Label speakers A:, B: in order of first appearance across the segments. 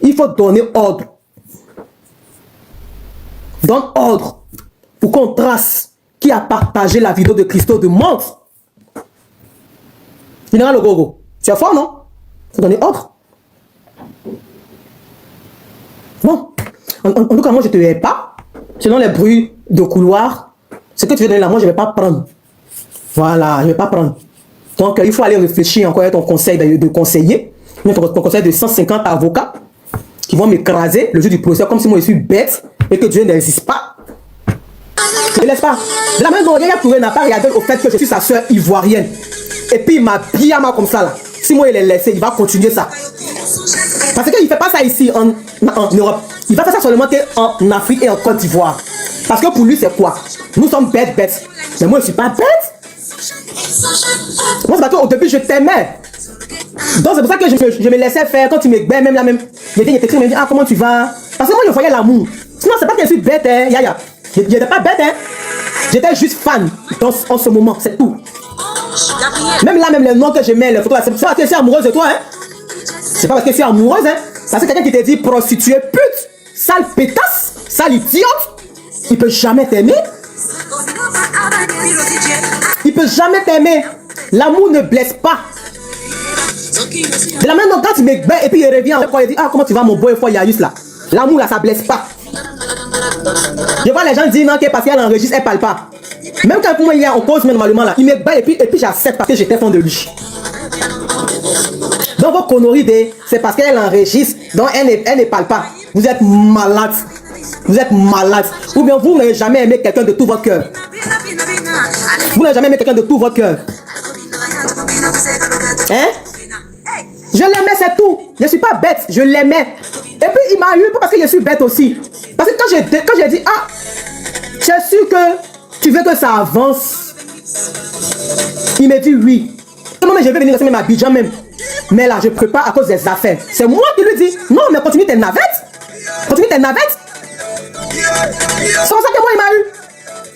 A: Il faut donner ordre. Donne ordre pour qu'on trace qui a partagé la vidéo de Christo de Montre. Général Ogogo, tu es fort, non? Il faut donner ordre. Bon, en tout cas, moi, je ne te hais pas. Selon les bruits de couloir, ce que tu veux donner là, moi, je ne vais pas prendre. Voilà, je ne vais pas prendre. Donc, il faut aller réfléchir encore à ton conseil de conseiller, ton conseil de 150 avocats qui vont m'écraser le jour du procès, comme si moi, je suis bête et que Dieu n'existe pas. Ne laisse pas. De la même manière, Yaya Touré n'a pas regardé au fait que je suis sa soeur ivoirienne. Et puis, il m'a bien mal comme ça, là. Si moi, il est laissé, il va continuer ça. Parce qu'il ne fait pas ça ici, en Europe. Il va faire ça seulement en Afrique et en Côte d'Ivoire. Parce que pour lui, c'est quoi? Nous sommes bêtes. Mais moi, je ne suis pas bête. Moi, c'est parce qu'au début, je t'aimais. Donc, c'est pour ça que je me laissais faire. Quand tu me gbais, même là, même. Il était me dit, ah, comment tu vas? Parce que moi, je voyais l'amour. Sinon, c'est pas que je suis bête, hein, Yaya. Je n'étais pas bête, hein. J'étais juste fan en ce moment, c'est tout. Même là, même les noms que je mets, les photos, c'est parce que je suis amoureuse de toi, hein. C'est pas parce que je suis amoureuse, hein. Parce que quelqu'un qui te dit prostituée, pute, sale pétasse, sale idiote, il peut jamais t'aimer. Il peut jamais t'aimer. L'amour ne blesse pas. De la même quand tu me gbais et puis il revient encore, il dit, ah, comment tu vas, mon beau, il y a juste là. L'amour là, ça blesse pas. Je vois les gens dire non, que parce qu'elle enregistre, elle parle pas. Même quand moi il y a en cause normalement là, il me bat et puis j'accepte parce que j'étais fond de lui. Donc vos conneries, c'est parce qu'elle enregistre, donc elle ne parle pas. Vous êtes malade. Vous êtes malade. Ou bien vous n'avez jamais aimé quelqu'un de tout votre cœur. Vous n'avez jamais aimé quelqu'un de tout votre cœur. Hein? Je l'aimais, c'est tout. Je ne suis pas bête, je l'aimais. Et puis il m'a eu parce que je suis bête aussi. Parce que quand j'ai dit, ah, je suis sûr que tu veux que ça avance. Il m'a dit oui. Moi, je vais venir laisser ma Abidjan même. Mais là, je prépare à cause des affaires. C'est moi qui lui dis, non, mais continue tes navettes. Continue tes navettes. C'est pour ça que moi, il m'a eu.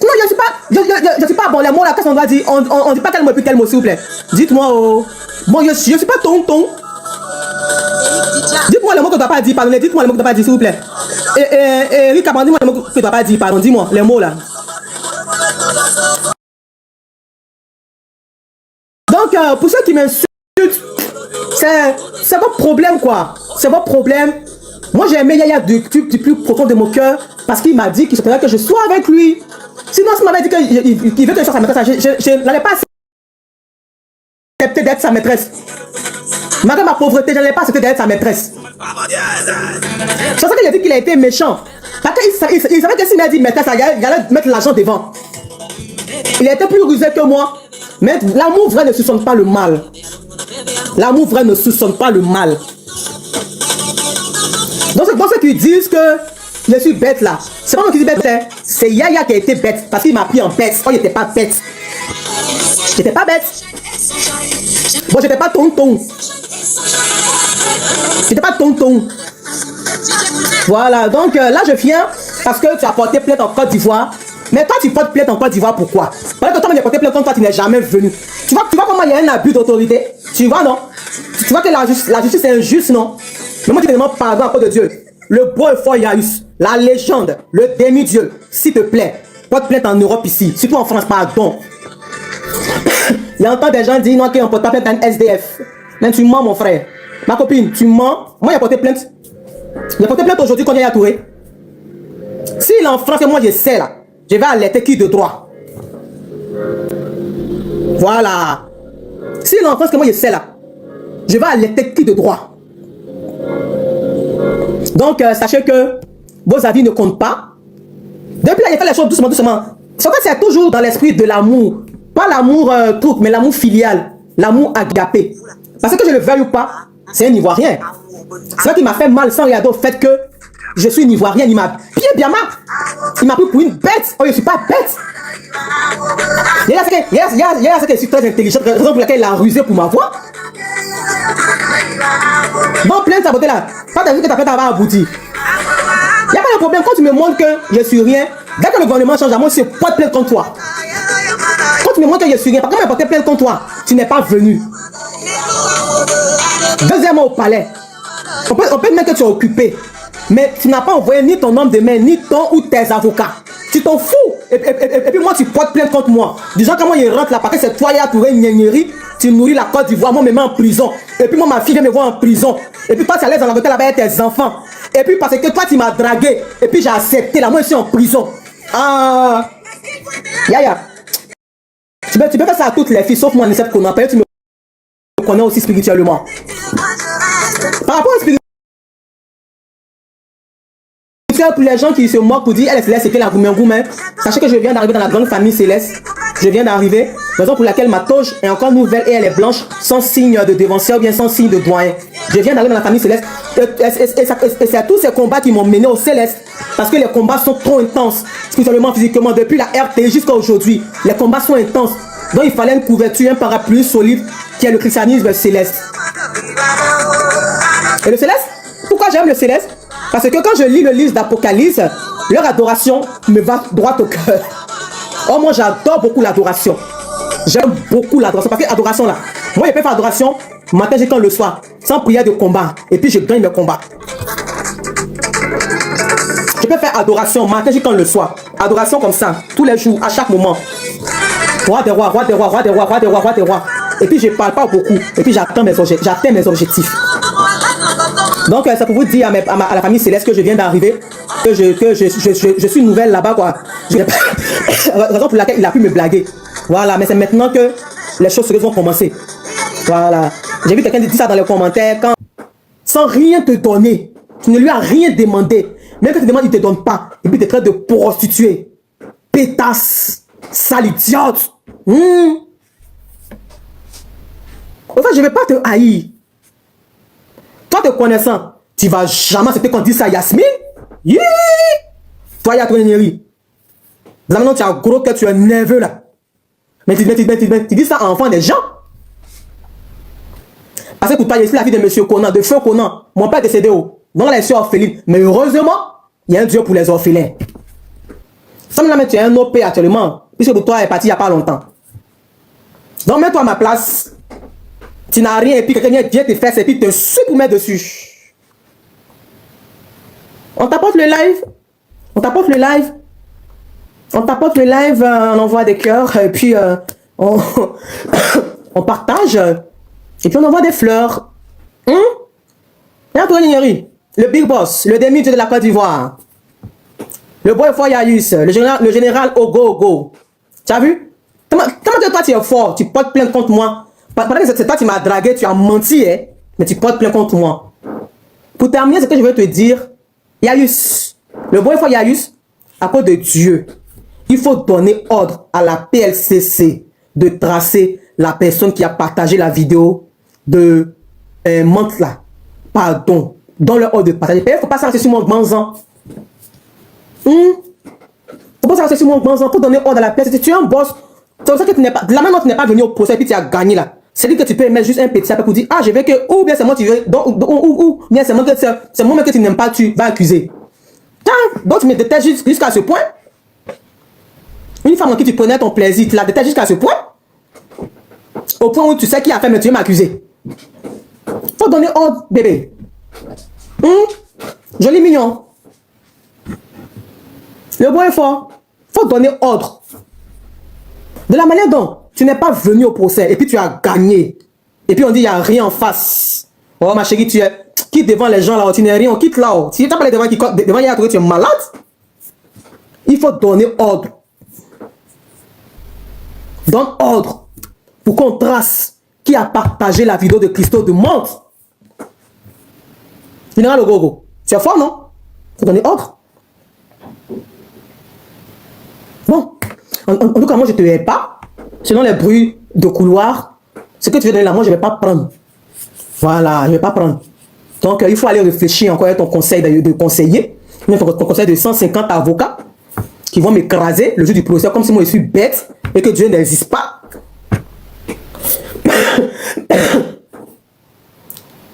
A: Non, je suis pas bon. Les mots là, qu'est-ce qu'on doit dire? On dit pas tel mot et puis tel mot, s'il vous plaît. Dites-moi, oh. Moi, je suis pas tonton. Dites-moi les mots que tu n'as pas dit, pardon. Dites-moi les mots que tu n'as pas dit, s'il vous plaît. Eric, dis-moi les mots que tu n'as pas dit, pardon. Dis-moi les mots là. Donc, pour ceux qui m'insultent, c'est votre problème, quoi. C'est votre problème. Moi, j'ai aimé Yaya du plus profond de mon cœur parce qu'il m'a dit qu'il se faudrait que je sois avec lui. Sinon, s'il m'avait dit qu'il veut que je sois sa maîtresse, je n'allais pas accepter d'être sa maîtresse. Malgré ma pauvreté, je n'allais pas accepter d'être sa maîtresse. C'est pour ça qu'il a dit qu'il a été méchant. Parce qu'il savait que s'il m'a dit maîtresse, il allait mettre l'argent devant. Il a été plus rusé que moi. Mais l'amour vrai ne soupçonne pas le mal. L'amour vrai ne soupçonne pas le mal. Donc c'est pour ceux qui disent que je suis bête là. C'est pas moi qui dis bête, c'est Yaya qui a été bête. Parce qu'il m'a pris en bête. Oh, il n'était pas bête. J'étais pas bête. Bon, j'étais pas tonton. J'étais pas tonton. Voilà, donc là je viens parce que tu as porté plainte en Côte d'Ivoire. Mais toi tu portes plainte en Côte d'Ivoire, pourquoi? Parce que toi j'ai porté plainte contre toi, tu n'es jamais venu. Tu vois comment il y a un abus d'autorité? Tu vois, non? Tu vois que la justice est injuste, non? Mais moi je te demande pardon à cause de Dieu. Le beau et fort Yaïus, la légende, le demi-dieu, s'il te plaît, porte plainte en Europe ici, surtout en France, pardon. Il y a encore des gens qui disent non, qu'on ne porte pas plainte d'un SDF. Mais tu mens, mon frère. Ma copine, tu mens. Moi, j'ai porté plainte. J'ai porté plainte aujourd'hui contre Yaya Touré. S'il est en France et moi je sais là, je vais alerter qui de droit. Voilà. S'il est en France et moi je sais là, je vais alerter qui de droit. Donc, sachez que vos avis ne comptent pas. Depuis là, il fait les choses doucement, doucement. C'est toujours dans l'esprit de l'amour. Pas l'amour truc, mais l'amour filial. L'amour agapé. Parce que je le veuille ou pas, c'est un Ivoirien. C'est vrai qu'il m'a fait mal sans regarder au fait que je suis une Ivoirienne. Il m'a bien mal. Il m'a pris pour une bête. Oh, je ne suis pas bête. Il y a ce que je suis très intelligente. Raison pour laquelle il a rusé pour m'avoir. Bon, plein de saboter là. Pas d'avis que ta plainte va aboutir. Il n'y a pas de problème. Quand tu me montres que je suis rien, dès que le gouvernement change, moi, je porte plainte contre toi. Quand tu me montres que je suis rien, par contre, je porte plainte contre toi, tu n'es pas venu. Deuxièmement, au palais. On peut mettre que tu es occupé. Mais tu n'as pas envoyé ni ton homme de main, ni ton ou tes avocats. Tu t'en fous. Et puis moi, tu portes plainte contre moi. Disant comment il rentre là, parce que c'est toi qui as trouvé une gnaignerie. Tu nourris la Côte d'Ivoire, moi, me mets en prison. Et puis moi, ma fille vient me voir en prison. Et puis toi, tu es à l'aise en Angleterre là-bas avec tes enfants. Et puis parce que toi, tu m'as dragué. Et puis j'ai accepté là, moi, je suis en prison. Ah. Yaya. Tu peux faire ça à toutes les filles, sauf moi, Nicette Konan. Tu me connais aussi spirituellement. Par rapport à spirituellement, pour les gens qui se moquent pour dire elle est céleste et qu'elle a gourmet, sachez que je viens d'arriver dans la grande famille céleste. Je viens d'arriver, raison pour laquelle ma toge est encore nouvelle et elle est blanche, sans signe de dévancier ou bien sans signe de doyen. Je viens d'arriver dans la famille céleste et c'est tous ces combats qui m'ont mené au céleste, parce que les combats sont trop intenses, spirituellement, physiquement, depuis la RT jusqu'à aujourd'hui. Les combats sont intenses, donc il fallait une couverture, un parapluie solide qui est le christianisme céleste. Et le céleste, pourquoi j'aime le céleste? Parce que quand je lis le livre d'Apocalypse, leur adoration me va droit au cœur. Oh, moi j'adore beaucoup l'adoration. J'aime beaucoup l'adoration. Parce que l'adoration là, moi je peux faire adoration matin jusqu'à le soir, sans prière de combat. Et puis je gagne le combat. Je peux faire adoration matin jusqu'à le soir. Adoration comme ça, tous les jours, à chaque moment. Roi des rois, roi des rois, roi des rois, roi des rois, roi des rois. Et puis je parle pas beaucoup. Et puis j'atteins mes objectifs. Donc c'est pour vous dire à la famille céleste que je viens d'arriver, que je suis nouvelle là-bas quoi. Raison pour laquelle il a pu me blaguer. Voilà, mais c'est maintenant que les choses sérieuses vont commencer. Voilà. J'ai vu quelqu'un dire ça dans les commentaires, quand sans rien te donner, tu ne lui as rien demandé. Même quand tu demandes, il ne te donne pas. Et puis tu es en train de prostituer. Pétasse, sale idiote. En fait, je ne vais pas te haïr. Toi te connaissant, tu vas jamais accepter qu'on dise ça à Yasmine. Yeah! Toi, il y a ton énergie. Maintenant, tu as gros que tu es nerveux là. Mais tu dis ça à enfant des gens. Parce que pour toi, je suis la fille de monsieur Conan, de feu Conan. Mon père est décédé où? Non, elle est sur orpheline. Mais heureusement, il y a un Dieu pour les orphelins. Ça me tu es un OP actuellement. Puisque pour toi, elle est partie il n'y a pas longtemps. Donc, mets-toi à ma place. Tu n'as rien et puis quelqu'un vient te faire et puis te suit pour mettre dessus. On t'apporte le live. On t'apporte le live. On t'apporte le live, on envoie des cœurs et puis on partage et puis on envoie des fleurs. Le Big Boss, le demi-dieu de la Côte d'Ivoire. Le boy fort Yayus, le général Ogo. Tu as vu? Comment que toi tu es fort? Tu portes plainte contre moi. Pendant que c'est toi qui m'as dragué, tu as menti, hein? Mais tu portes plainte contre moi. Pour terminer, ce que je veux te dire, Yayus, le boy fort Yayus, à cause de Dieu, il faut donner ordre à la PLCC de tracer la personne qui a partagé la vidéo de Mantla. Pardon. Dans le ordre de partager. Il ne faut pas s'arrêter sur mon banzan. Il ne faut pas s'arrêter sur mon banzan. Il faut donner ordre à la PLCC. Tu es un boss. C'est pour ça que tu n'es pas. De la même tu n'es pas venu au procès et puis tu as gagné là. C'est-à-dire que tu peux mettre juste un petit appel pour dire, ah, je veux que, ou bien c'est moi tu veux, ou bien c'est moi que tu n'aimes pas, tu vas accuser. Donc tu me détestes jusqu'à ce point. Une femme en qui tu prenais ton plaisir, tu la détestes jusqu'à ce point. Au point où tu sais qui a fait, mais tu veux m'accuser. Faut donner ordre, bébé. Joli mignon. Le bois est fort. Faut donner ordre. De la manière dont tu n'es pas venu au procès et puis tu as gagné. Et puis on dit il n'y a rien en face. Oh ma chérie, tu es. Quitte devant les gens là, tu n'es rien, on quitte là. Si tu n'as pas les devant il y a tu es malade. Il faut donner ordre. Donne ordre pour qu'on trace qui a partagé la vidéo de Christo de Monte. Général Ogogo, tu es fort, non? Faut donner ordre. Bon, en tout cas, moi je ne te hais pas. Selon les bruits de couloir, ce que tu veux donner là, moi je ne vais pas prendre. Voilà, je ne vais pas prendre. Donc il faut aller réfléchir encore à ton conseil de conseiller. Ton conseil de 150 avocats qui vont m'écraser le jour du procès comme si moi je suis bête et que Dieu n'existe pas.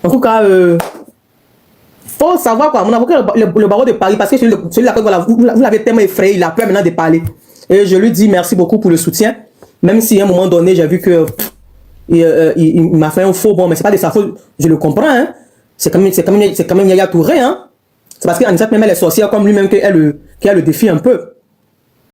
A: En tout cas, faut savoir quoi. Mon avocat, le barreau de Paris, parce que celui-là, voilà, vous l'avez tellement effrayé, il a peur maintenant de parler. Et je lui dis merci beaucoup pour le soutien. Même si à un moment donné, j'ai vu que et, il m'a fait un faux, bon, mais c'est pas de sa faute, je le comprends, hein. C'est quand même Yaya Touré, hein. C'est parce qu'Anisette même elle est sorcière comme lui-même qui a le défi un peu.